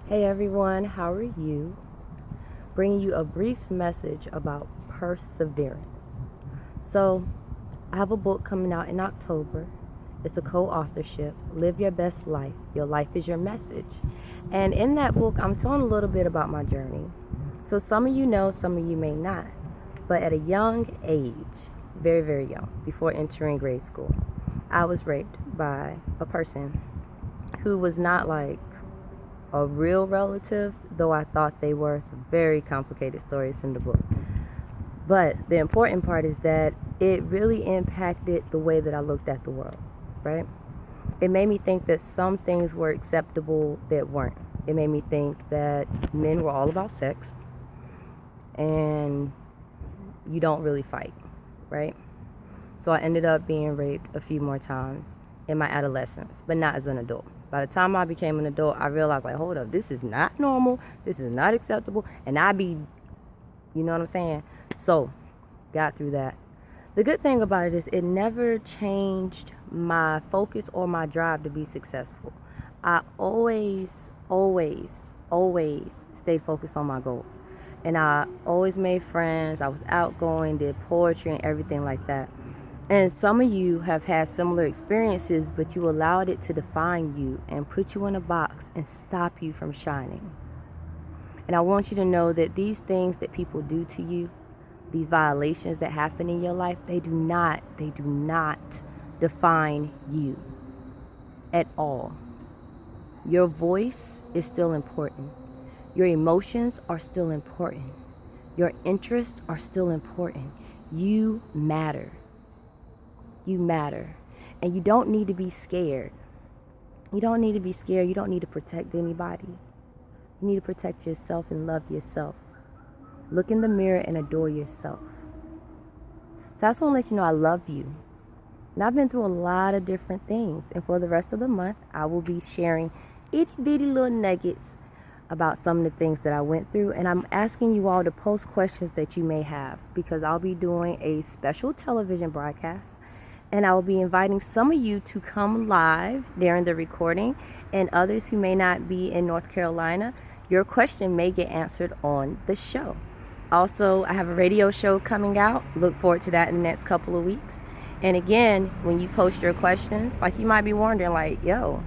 Hey everyone, how are you? Bringing you a brief message about perseverance. So, I have a book coming out in October. It's a co-authorship, Live Your Best Life. Your life is your message. And in that book, I'm telling a little bit about my journey. So some of you know, some of you may not. But at a young age, very, very young, before entering grade school, I was raped by a person who was not like a real relative, though I thought they were. Some very complicated stories in the book. But the important part is that it really impacted the way that I looked at the world, right? It made me think that some things were acceptable that weren't. It made me think that men were all about sex and you don't really fight, right? So I ended up being raped a few more times in my adolescence, but not as an adult. By the time I became an adult, I realized, like, hold up, this is not normal, this is not acceptable, and you know what I'm saying? So, got through that. The good thing about it is it never changed my focus or my drive to be successful. I always stayed focused on my goals. And I always made friends, I was outgoing, did poetry and everything like that. And some of you have had similar experiences, but you allowed it to define you and put you in a box and stop you from shining. And I want you to know that these things that people do to you, these violations that happen in your life, they do not define you at all. Your voice is still important. Your emotions are still important. Your interests are still important. You matter. You matter. And you don't need to be scared. You don't need to be scared. You don't need to protect anybody. You need to protect yourself and love yourself. Look in the mirror and adore yourself. So I just want to let you know I love you. And I've been through a lot of different things. And for the rest of the month, I will be sharing itty bitty little nuggets about some of the things that I went through. And I'm asking you all to post questions that you may have, because I'll be doing a special television broadcast. And I will be inviting some of you to come live during the recording, and others who may not be in North Carolina, your question may get answered on the show. Also, I have a radio show coming out. Look forward to that in the next couple of weeks. And again, when you post your questions, like, you might be wondering, like, yo,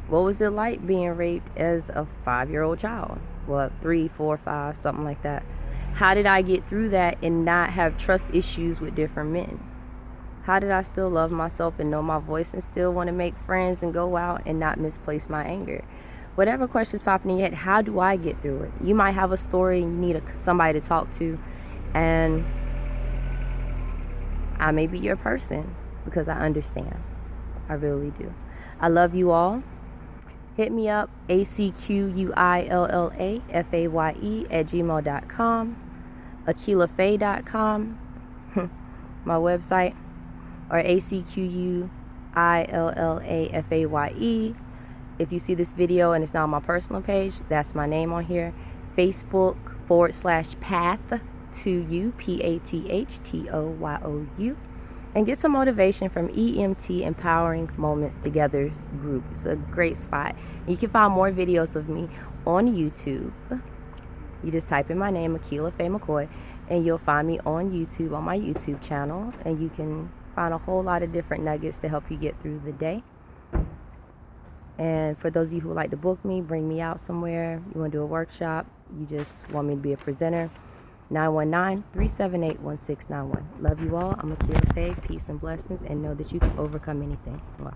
what was it like being raped as a 5-year-old child? Well, 3, 4, 5, something like that. How did I get through that and not have trust issues with different men? How did I still love myself and know my voice and still want to make friends and go out and not misplace my anger? Whatever questions popping in your head, how do I get through it? You might have a story and you need somebody to talk to, and I may be your person because I understand. I really do. I love you all. Hit me up, acquillafaye@gmail.com, acquillafaye.com, my website, or acquillafaye. If you see this video and it's not on my personal page, that's my name on here. Facebook.com/path to you, PATHTOYOU. And get some motivation from EMT Empowering Moments Together group. It's a great spot. You can find more videos of me on YouTube. You just type in my name, Acquillafaye McCoy, and you'll find me on YouTube, on my YouTube channel. And you can find a whole lot of different nuggets to help you get through the day. And for those of you who would like to book me, bring me out somewhere, you want to do a workshop, you just want me to be a presenter, 919-378-1691. Love you all. I'm Acquillafaye. Peace and blessings, and know that you can overcome anything. Wow.